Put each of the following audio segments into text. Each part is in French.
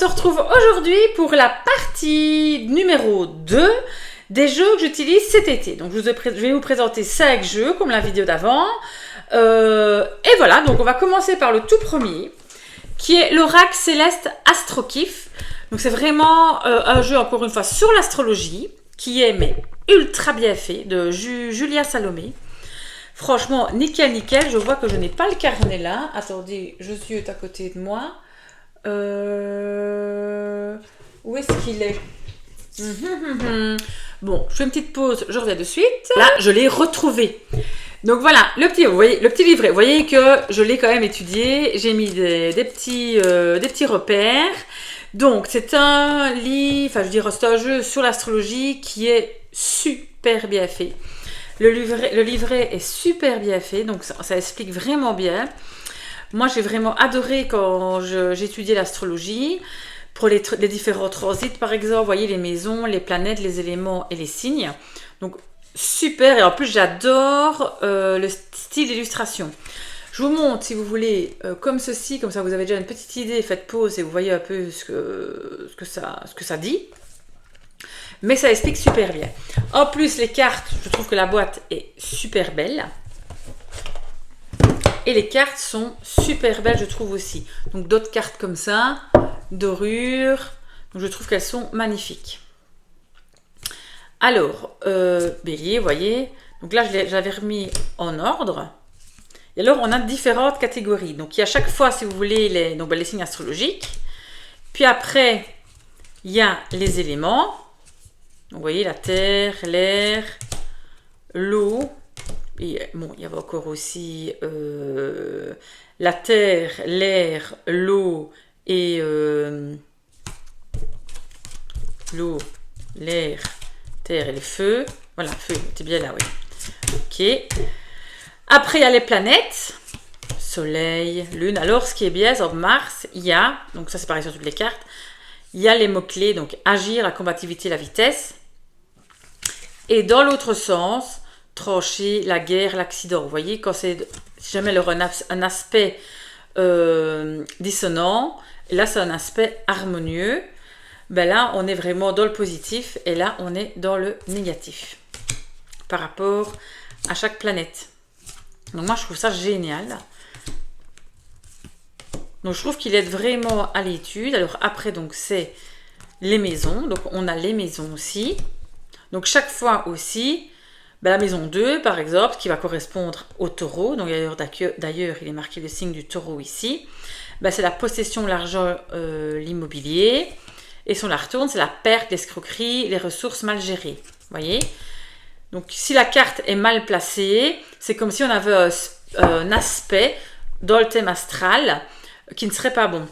retrouve aujourd'hui pour la partie numéro 2 des jeux que j'utilise cet été. Donc je vais vous présenter 5 jeux comme la vidéo d'avant. Et voilà, donc on va commencer par le tout premier qui est l'Oracle Céleste Astrokif. Donc c'est vraiment un jeu encore une fois sur l'astrologie qui est mais ultra bien fait de Julia Salomé. Franchement, nickel, nickel. Je vois que je n'ai pas le carnet là. Attendez, je suis à côté de moi. Où est-ce qu'il est? Bon, je fais une petite pause, je reviens de suite. Là, je l'ai retrouvé. Donc voilà, le petit livret. Vous voyez que je l'ai quand même étudié. J'ai mis des petits repères. Donc, c'est un livre, enfin je dirais c'est un jeu sur l'astrologie qui est super bien fait. Le livret est super bien fait, donc ça explique vraiment bien. Moi, j'ai vraiment adoré quand j'étudiais l'astrologie. Pour les différents transits, par exemple, vous voyez les maisons, les planètes, les éléments et les signes. Donc, super. Et en plus, j'adore le style d'illustration. Je vous montre, si vous voulez, comme ceci. Comme ça, vous avez déjà une petite idée. Faites pause et vous voyez un peu ce que ça dit. Mais ça explique super bien. En plus, les cartes, je trouve que la boîte est super belle. Et les cartes sont super belles, je trouve aussi. Donc, d'autres cartes comme ça, dorure. Donc, je trouve qu'elles sont magnifiques. Alors, bélier, vous voyez. Donc là, j'avais remis en ordre. Et alors, on a différentes catégories. Donc, il y a chaque fois, si vous voulez, les signes astrologiques. Puis après, il y a les éléments. Donc, vous voyez, la terre, l'air, l'eau. Et, bon, il y avait encore aussi la terre, l'air, l'eau et l'eau, l'air, terre et le feu. Voilà, feu, c'est bien là, oui. Ok. Après, il y a les planètes. Soleil, lune. Alors, ce qui est bien, sur Mars, il y a, donc ça c'est pareil sur toutes les cartes, il y a les mots-clés, donc agir, la combativité, la vitesse. Et dans l'autre sens, trancher, la guerre, l'accident. Vous voyez, quand c'est si jamais il y aura un aspect dissonant, et là c'est un aspect harmonieux, ben là on est vraiment dans le positif et là on est dans le négatif par rapport à chaque planète. Donc moi je trouve ça génial. Donc je trouve qu'il aide vraiment à l'étude. Alors après donc c'est les maisons. Donc on a les maisons aussi. Donc chaque fois aussi, ben, la maison 2 par exemple, qui va correspondre au taureau. Donc d'ailleurs il est marqué le signe du taureau ici. Ben, c'est la possession, l'argent, l'immobilier. Et si on la retourne, c'est la perte, l'escroquerie, les ressources mal gérées. Vous voyez? Donc si la carte est mal placée, c'est comme si on avait un aspect dans le thème astral qui ne serait pas bon.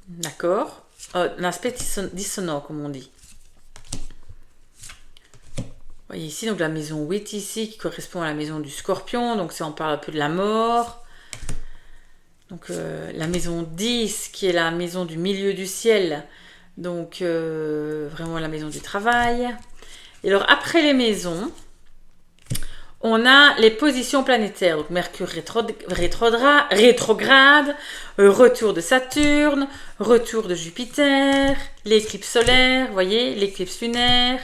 D'accord? Un aspect dissonant, comme on dit. Vous voyez ici, donc la maison 8 ici, qui correspond à la maison du scorpion. Donc on parle un peu de la mort. Donc la maison 10, qui est la maison du milieu du ciel. Donc vraiment la maison du travail. Et alors après les maisons, on a les positions planétaires. Donc Mercure rétrograde, retour de Saturne, retour de Jupiter, l'éclipse solaire, vous voyez, l'éclipse lunaire.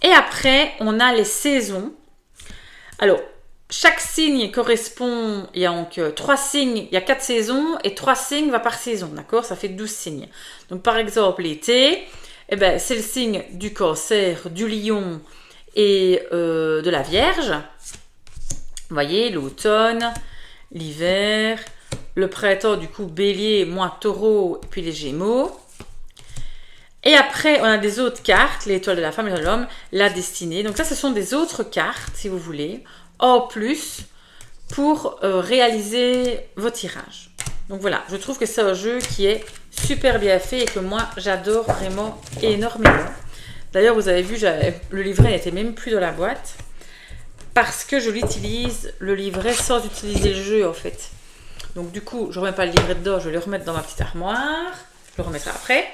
Et après, on a les saisons. Alors, chaque signe correspond, il y a donc 3 signes, il y a 4 saisons et 3 signes va par saison, d'accord? Ça fait 12 signes. Donc par exemple, l'été, eh ben, c'est le signe du Cancer, du Lion et de la Vierge. Vous voyez, l'automne, l'hiver, le printemps, du coup, Bélier, moins Taureau, puis les Gémeaux. Et après, on a des autres cartes, l'étoile de la femme et de l'homme, la destinée. Donc ça, ce sont des autres cartes, si vous voulez, en plus, pour réaliser vos tirages. Donc voilà, je trouve que c'est un jeu qui est super bien fait et que moi, j'adore vraiment énormément. D'ailleurs, vous avez vu, le livret n'était même plus dans la boîte parce que je l'utilise, le livret, sans utiliser le jeu, en fait. Donc du coup, je ne remets pas le livret dedans, je vais le remettre dans ma petite armoire. Je le remettrai après.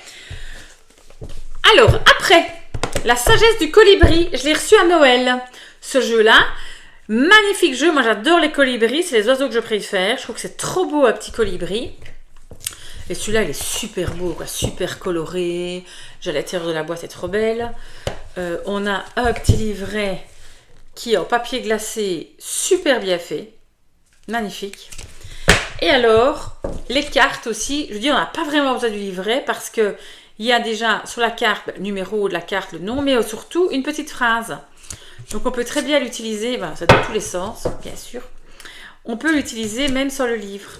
Alors, après, la sagesse du colibri, je l'ai reçu à Noël. Ce jeu-là, magnifique jeu. Moi, j'adore les colibris. C'est les oiseaux que je préfère. Je trouve que c'est trop beau, un petit colibri. Et celui-là, il est super beau, quoi, super coloré. J'ai l'intérieur de la boîte, est trop belle. On a un petit livret qui est en papier glacé, super bien fait. Magnifique. Et alors, les cartes aussi, je veux dire, on n'a pas vraiment besoin du livret parce que il y a déjà sur la carte le numéro de la carte, le nom, mais surtout une petite phrase. Donc on peut très bien l'utiliser, voilà, ça dans tous les sens, bien sûr. On peut l'utiliser même sans le livre.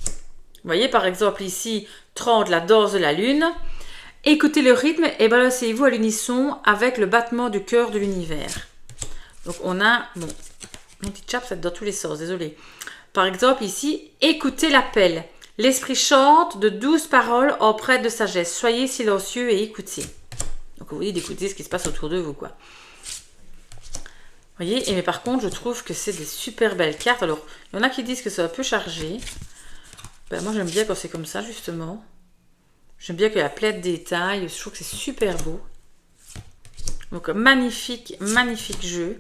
Vous voyez, par exemple, ici, 30, la danse de la lune. Écoutez le rythme et balancez-vous à l'unisson avec le battement du cœur de l'univers. Donc on a, bon, mon petit chap, ça dans tous les sens, désolé. Par exemple, ici, écoutez l'appel. L'esprit chante de douces paroles empreintes de sagesse. Soyez silencieux et écoutez. Donc, vous voyez d'écouter ce qui se passe autour de vous, quoi. Vous voyez, mais par contre, je trouve que c'est des super belles cartes. Alors, il y en a qui disent que c'est un peu chargé. Ben, moi, j'aime bien quand c'est comme ça, justement. J'aime bien qu'il y a plein de détails. Je trouve que c'est super beau. Donc, magnifique, magnifique jeu.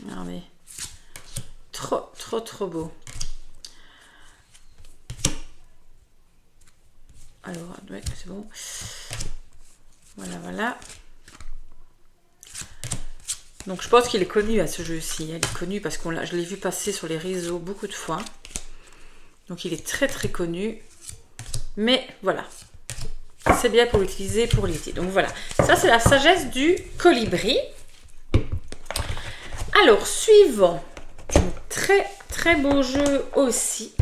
Regardez. Trop, trop, trop beau. Alors, ouais, c'est bon. Voilà, voilà. Donc, je pense qu'il est connu à ce jeu-ci. Il est connu parce que je l'ai vu passer sur les réseaux beaucoup de fois. Donc, il est très, très connu. Mais, voilà. C'est bien pour l'utiliser pour l'été. Donc, voilà. Ça, c'est la sagesse du colibri. Alors, suivant. Très, très beau jeu aussi.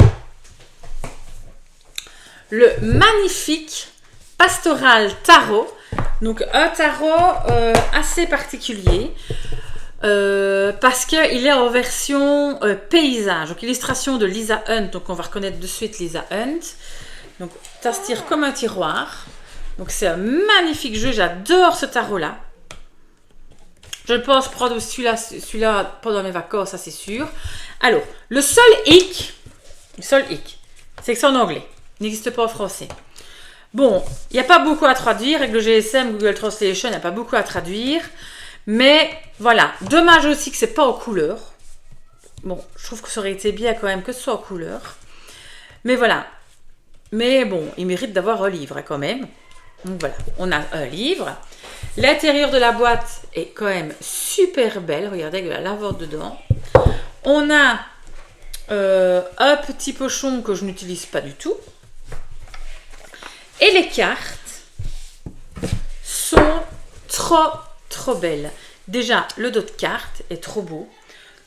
Le magnifique Pastoral Tarot. Donc, un tarot assez particulier. Parce qu'il est en version paysage. Donc, illustration de Lisa Hunt. Donc, on va reconnaître de suite Lisa Hunt. Donc, ça se tire comme un tiroir. Donc, c'est un magnifique jeu. J'adore ce tarot-là. Je pense prendre celui-là pendant mes vacances, ça c'est sûr. Alors, le seul hic, c'est que c'est en anglais. Il n'existe pas en français. Bon, il n'y a pas beaucoup à traduire. Avec le GSM, Google Translation, il n'y a pas beaucoup à traduire. Mais voilà, dommage aussi que c'est pas en couleur. Bon, je trouve que ça aurait été bien quand même que ce soit en couleur. Mais voilà. Mais bon, il mérite d'avoir un livre quand même. Donc voilà, on a un livre. L'intérieur de la boîte est quand même super belle. Regardez, avec la lavande dedans. On a un petit pochon que je n'utilise pas du tout. Et les cartes sont trop, trop belles. Déjà, le dos de carte est trop beau.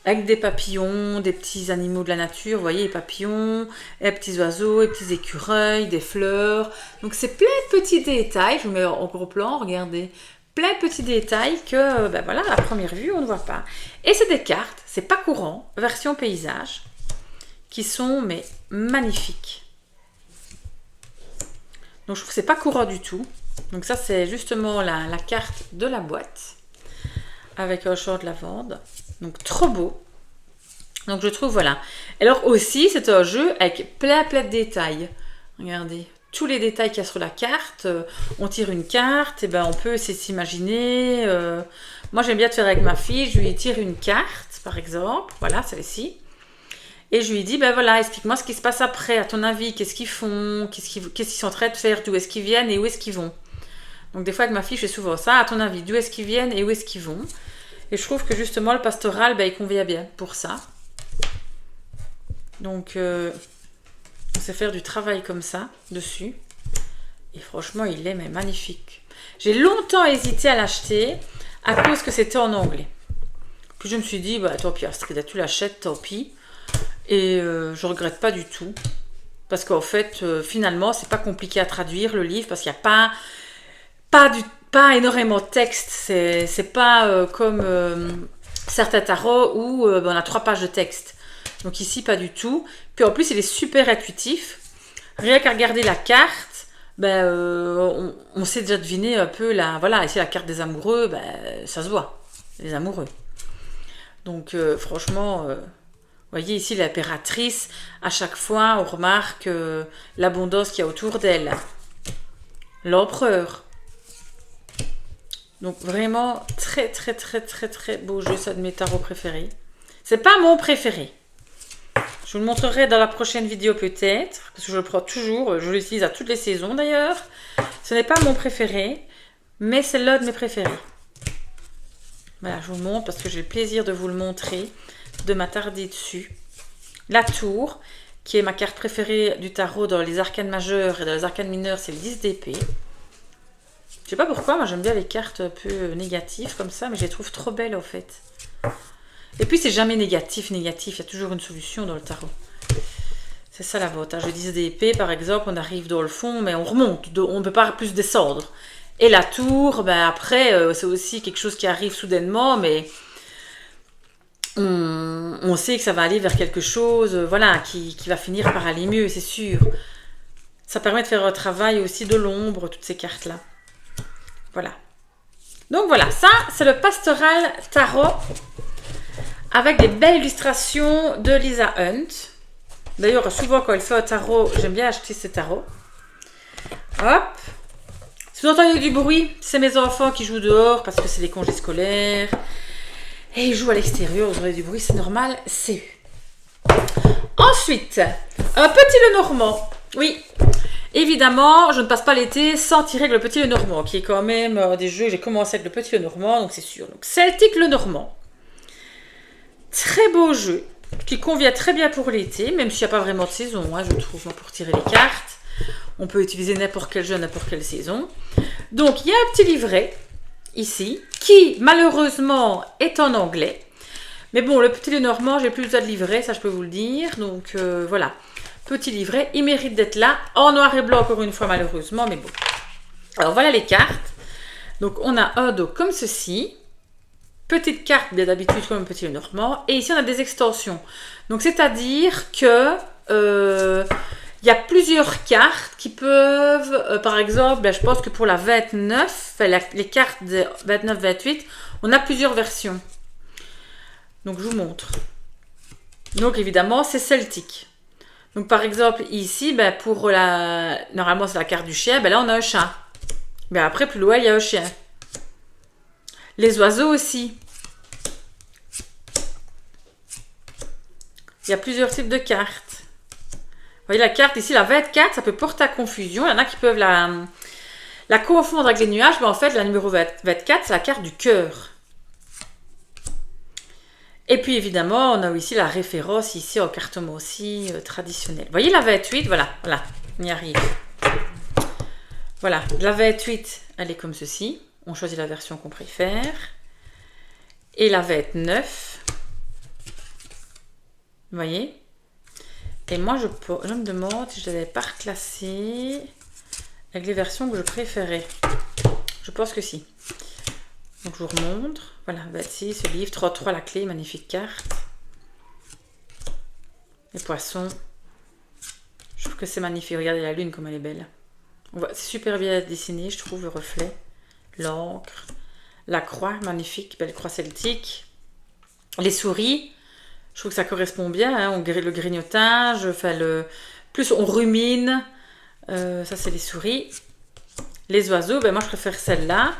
Avec des papillons, des petits animaux de la nature. Vous voyez, les papillons, les petits oiseaux, les petits écureuils, des fleurs. Donc, c'est plein de petits détails. Je vous mets en gros plan, regardez. Plein de petits détails que, ben voilà, à la première vue, on ne voit pas. Et c'est des cartes, c'est pas courant, version paysage, qui sont, mais magnifiques. Donc, je trouve que c'est pas courant du tout. Donc, ça, c'est justement la carte de la boîte, avec un champ de lavande. Donc, trop beau. Donc, je trouve, voilà. Alors, aussi, c'est un jeu avec plein de détails. Regardez. Tous les détails qu'il y a sur la carte, on tire une carte, et ben on peut s'imaginer. Moi, j'aime bien te faire avec ma fille. Je lui tire une carte, par exemple. Voilà, celle-ci. Et je lui dis, ben voilà, explique-moi ce qui se passe après. À ton avis, qu'est-ce qu'ils font? Qu'est-ce qu'ils sont en train de faire? D'où est-ce qu'ils viennent et où est-ce qu'ils vont? Donc, des fois, avec ma fille, je fais souvent ça. À ton avis, d'où est-ce qu'ils viennent et où est-ce qu'ils vont? Et je trouve que justement, le pastoral, ben, il convient bien pour ça. Donc, on sait faire du travail comme ça, dessus. Et franchement, il est mais magnifique. J'ai longtemps hésité à l'acheter à cause que c'était en anglais. Puis je me suis dit, bah tant pis, Astrid, tu l'achètes, tant pis. Et je regrette pas du tout. Parce qu'en fait, finalement, c'est pas compliqué à traduire le livre parce qu'il n'y a pas énormément de texte. C'est pas comme certains tarots où on a 3 pages de texte. Donc ici, pas du tout. Puis en plus, il est super intuitif. Rien qu'à regarder la carte, ben, on sait déjà deviner un peu voilà, ici la carte des amoureux, ben, ça se voit, les amoureux. Donc franchement, vous voyez ici l'impératrice, à chaque fois on remarque l'abondance qu'il y a autour d'elle. L'empereur. Donc vraiment très très très très très beau jeu, c'est un de mes tarots préférés. C'est pas mon préféré. Je Je vous le montrerai dans la prochaine vidéo peut-être, parce que je le prends toujours, je l'utilise à toutes les saisons d'ailleurs. Ce n'est pas mon préféré, mais c'est l'un de mes préférés. Voilà, je vous le montre parce que j'ai le plaisir de vous le montrer, de m'attarder dessus. La tour, qui est ma carte préférée du tarot dans les arcanes majeures et dans les arcanes mineures, c'est le 10 d'épée. Je sais pas pourquoi, moi j'aime bien les cartes un peu négatives comme ça, mais je les trouve trop belles en fait. Et puis c'est jamais négatif, il y a toujours une solution dans le tarot. C'est ça l'avantage. Le 10 d'épée, par exemple, on arrive dans le fond, mais on remonte, on ne peut pas plus descendre. Et la tour, ben après, c'est aussi quelque chose qui arrive soudainement, mais on sait que ça va aller vers quelque chose, voilà, qui va finir par aller mieux, c'est sûr. Ça permet de faire un travail aussi de l'ombre, toutes ces cartes-là. Voilà. Donc voilà, ça, c'est le Pastoral Tarot avec des belles illustrations de Lisa Hunt. D'ailleurs, souvent quand elle fait un tarot, j'aime bien acheter ces tarots. Hop. Si vous entendez du bruit, c'est mes enfants qui jouent dehors parce que c'est les congés scolaires. Et ils jouent à l'extérieur, vous aurez du bruit, c'est normal, c'est eux. Ensuite, un petit Lenormand. Oui, évidemment, je ne passe pas l'été sans tirer avec le petit Lenormand, qui est quand même des jeux, j'ai commencé avec le petit Lenormand, donc c'est sûr. Donc Celtic Lenormand. Très beau jeu, qui convient très bien pour l'été, même s'il n'y a pas vraiment de saison, hein, je trouve, pour tirer les cartes. On peut utiliser n'importe quel jeu, n'importe quelle saison. Donc, il y a un petit livret, ici, qui, malheureusement, est en anglais. Mais bon, le petit Lenormand, j'ai plus besoin de livret, ça je peux vous le dire. Donc, voilà. Petit livret, il mérite d'être là. En noir et blanc, encore une fois, malheureusement, mais bon. Alors, voilà les cartes. Donc, on a un dos comme ceci. Petite carte d'habitude comme un petit Lenormand. Et ici, on a des extensions. Donc, c'est-à-dire que il y a plusieurs cartes qui peuvent, par exemple, ben, je pense que pour la 29, les cartes de 29-28, on a plusieurs versions. Donc, je vous montre. Donc, évidemment, c'est celtique. Donc, par exemple, ici, ben, pour la... Normalement, c'est la carte du chien. Ben, là, on a un chat. Mais après, plus loin, il y a un chien. Les oiseaux aussi. Il y a plusieurs types de cartes. Vous voyez la carte ici, la 24, ça peut porter à confusion. Il y en a qui peuvent la confondre avec les nuages, mais en fait, la numéro 24, c'est la carte du cœur. Et puis évidemment, on a ici la référence ici en cartomancie traditionnelle. Vous voyez la 28, voilà, on y arrive. Voilà, la 28, elle est comme ceci. On choisit la version qu'on préfère. Et la 29. Vous voyez? Et moi, je me demande si je l'avais pas reclassé avec les versions que je préférais. Je pense que si. Donc, je vous remontre. Voilà, 26, ce livre, 33, la clé, magnifique carte. Les poissons. Je trouve que c'est magnifique. Regardez la lune comme elle est belle. C'est super bien dessiné, je trouve, le reflet. L'encre, la croix, magnifique, belle croix celtique. Les souris, je trouve que ça correspond bien, hein, le grignotage, enfin plus on rumine, ça c'est les souris. Les oiseaux, ben moi je préfère celle-là.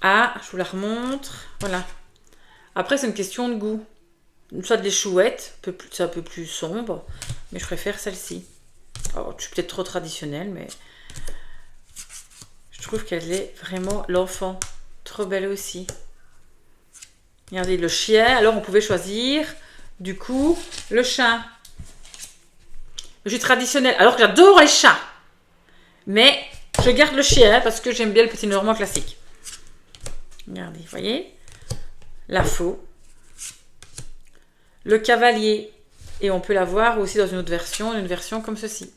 Ah, je vous la remontre, voilà. Après c'est une question de goût. Soit des chouettes, c'est un peu plus sombre, mais je préfère celle-ci. Oh, je suis peut-être trop traditionnelle, mais... Je trouve qu'elle est vraiment l'enfant. Trop belle aussi. Regardez, le chien. Alors, on pouvait choisir, du coup, le chat. Je suis traditionnelle. Alors que j'adore les chats. Mais, je garde le chien parce que j'aime bien le petit Normand classique. Regardez, vous voyez? La faux. Le cavalier. Et on peut l'avoir aussi dans une autre version, une version comme ceci.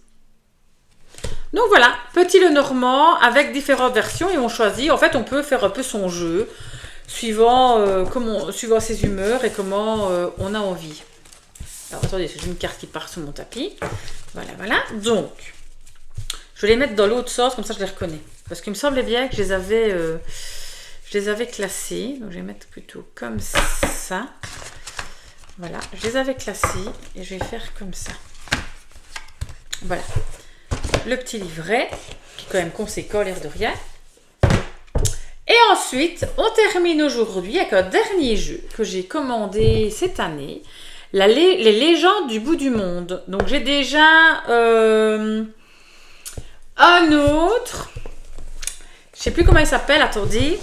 Donc voilà, petit Lenormand avec différentes versions et on choisit. En fait, on peut faire un peu son jeu suivant ses humeurs et comment on a envie. Alors attendez, j'ai une carte qui part sur mon tapis. Voilà, voilà. Donc, je vais les mettre dans l'autre sens, comme ça je les reconnais. Parce qu'il me semblait bien que je les avais classés. Donc je vais mettre plutôt comme ça. Voilà, je les avais classés et je vais faire comme ça. Voilà. Le petit livret, qui est quand même conséquent, l'air de rien. Et ensuite, on termine aujourd'hui avec un dernier jeu que j'ai commandé cette année. Les légendes du bout du monde. Donc j'ai déjà un autre. Je sais plus comment il s'appelle, attendez.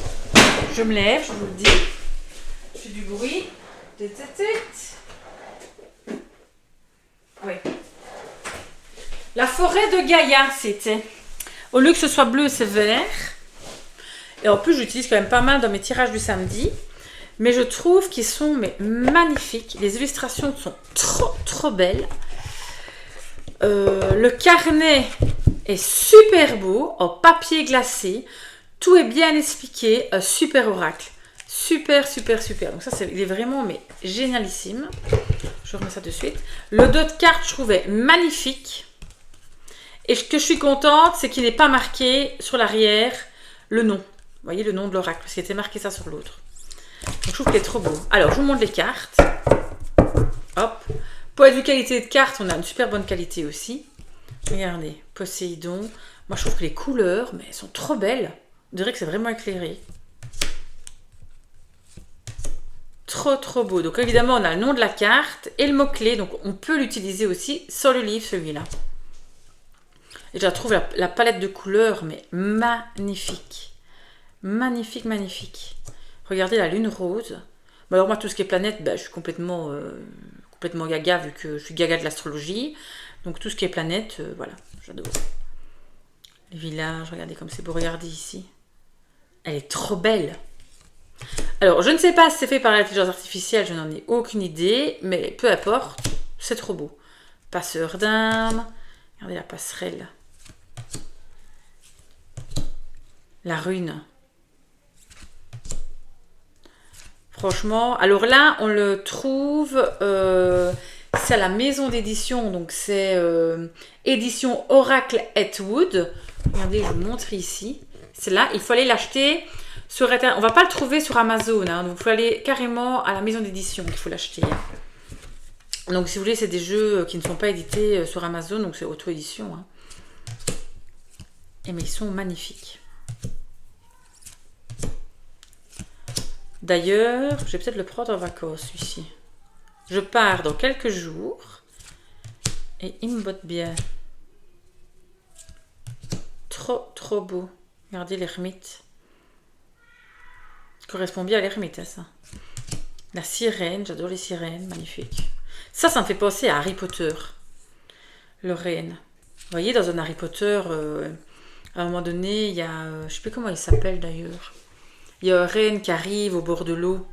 Je me lève, je vous le dis. Je fais du bruit. Oui. La forêt de Gaïa, c'était. Au lieu que ce soit bleu, c'est vert. Et en plus, j'utilise quand même pas mal dans mes tirages du samedi. Mais je trouve qu'ils sont magnifiques. Les illustrations sont trop belles. Le carnet est super beau, en papier glacé. Tout est bien expliqué. Super oracle. Super. Donc ça, il est vraiment génialissime. Je remets ça de suite. Le dos de carte, je trouvais magnifique. Et ce que je suis contente, c'est qu'il n'est pas marqué sur l'arrière le nom. Vous voyez le nom de l'oracle, parce qu'il était marqué ça sur l'autre. Donc je trouve qu'il est trop beau. Alors, je vous montre les cartes. Hop. Pour être de qualité de carte, on a une super bonne qualité aussi. Regardez, Poséidon. Moi, je trouve que les couleurs, elles sont trop belles. On dirait que c'est vraiment éclairé. Trop beau. Donc évidemment, on a le nom de la carte et le mot-clé. Donc on peut l'utiliser aussi sur le livre, celui-là. Et je la trouve la palette de couleurs, magnifique. Magnifique. Regardez la lune rose. Bon, alors moi, tout ce qui est planète, je suis complètement gaga, vu que je suis gaga de l'astrologie. Donc tout ce qui est planète, voilà, j'adore. Les villages, regardez comme c'est beau. Regardez ici. Elle est trop belle. Alors, je ne sais pas si c'est fait par l'intelligence artificielle, je n'en ai aucune idée, mais peu importe, c'est trop beau. Passeur d'âme, regardez la passerelle. La rune. Franchement, alors là, on le trouve, c'est à la maison d'édition, donc c'est édition Oracle Atwood. Regardez, je vous montre ici. C'est là, il faut aller l'acheter sur Internet. On ne va pas le trouver sur Amazon, hein, donc il faut aller carrément à la maison d'édition qu'il faut l'acheter. Donc si vous voulez, c'est des jeux qui ne sont pas édités sur Amazon, donc c'est auto-édition. Hein. Mais ils sont magnifiques. D'ailleurs, je vais peut-être le prendre en vacances, celui-ci. Je pars dans quelques jours et il me botte bien. Trop beau. Regardez l'ermite. Ça correspond bien à l'ermite, hein, ça. La sirène, j'adore les sirènes, magnifique. Ça me fait penser à Harry Potter. Le renne. Vous voyez, dans un Harry Potter, à un moment donné, il y a... je ne sais plus comment il s'appelle d'ailleurs. Il y a un renne qui arrive au bord de l'eau.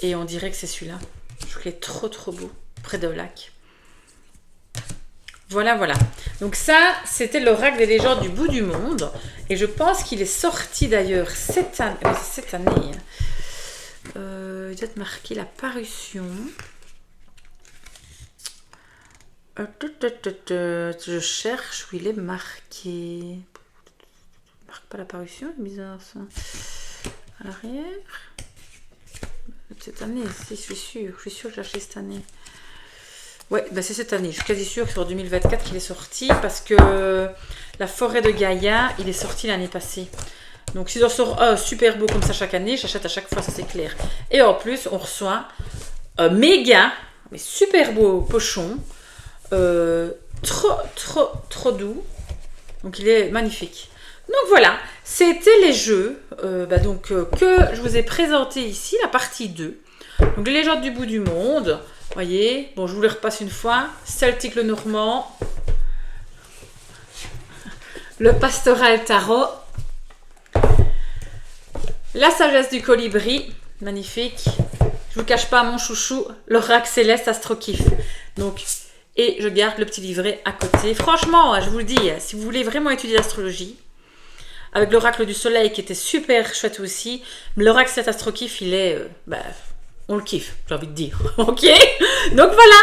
Et on dirait que c'est celui-là. Je trouve qu'il est trop beau, près d'un lac. Voilà. Donc ça, c'était l'oracle des légendes du bout du monde. Et je pense qu'il est sorti d'ailleurs cette année. Il doit être marqué la parution. Je cherche où il est marqué. Il ne marque pas la parution, c'est bizarre ça. À l'arrière. Cette année, si, je suis sûre que j'ai acheté cette année. Ouais, c'est cette année. Je suis quasi sûre que c'est en 2024 qu'il est sorti parce que la forêt de Gaïa, il est sorti l'année passée. Donc si j'en sors un super beau comme ça chaque année, j'achète à chaque fois, ça c'est clair. Et en plus, on reçoit un méga, mais super beau pochon. Trop doux. Donc il est magnifique. Donc voilà, c'était les jeux que je vous ai présenté ici, la partie 2. Donc les légendes du bout du monde. Voyez, bon, je vous les repasse une fois. Celtic le Normand. Le Pastoral Tarot. La sagesse du colibri. Magnifique. Je vous cache pas mon chouchou, l'oracle céleste Astrokif. Donc, et je garde le petit livret à côté. Franchement, je vous le dis, si vous voulez vraiment étudier l'astrologie, avec l'oracle du soleil qui était super chouette aussi, l'oracle céleste Astrokif, il est... on le kiffe, j'ai envie de dire. Ok. Donc voilà.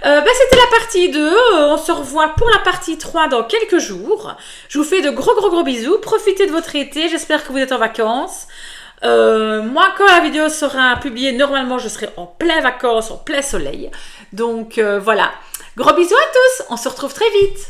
C'était la partie 2. On se revoit pour la partie 3 dans quelques jours. Je vous fais de gros bisous. Profitez de votre été. J'espère que vous êtes en vacances. Moi, quand la vidéo sera publiée, normalement, je serai en plein vacances, en plein soleil. Donc voilà. Gros bisous à tous. On se retrouve très vite.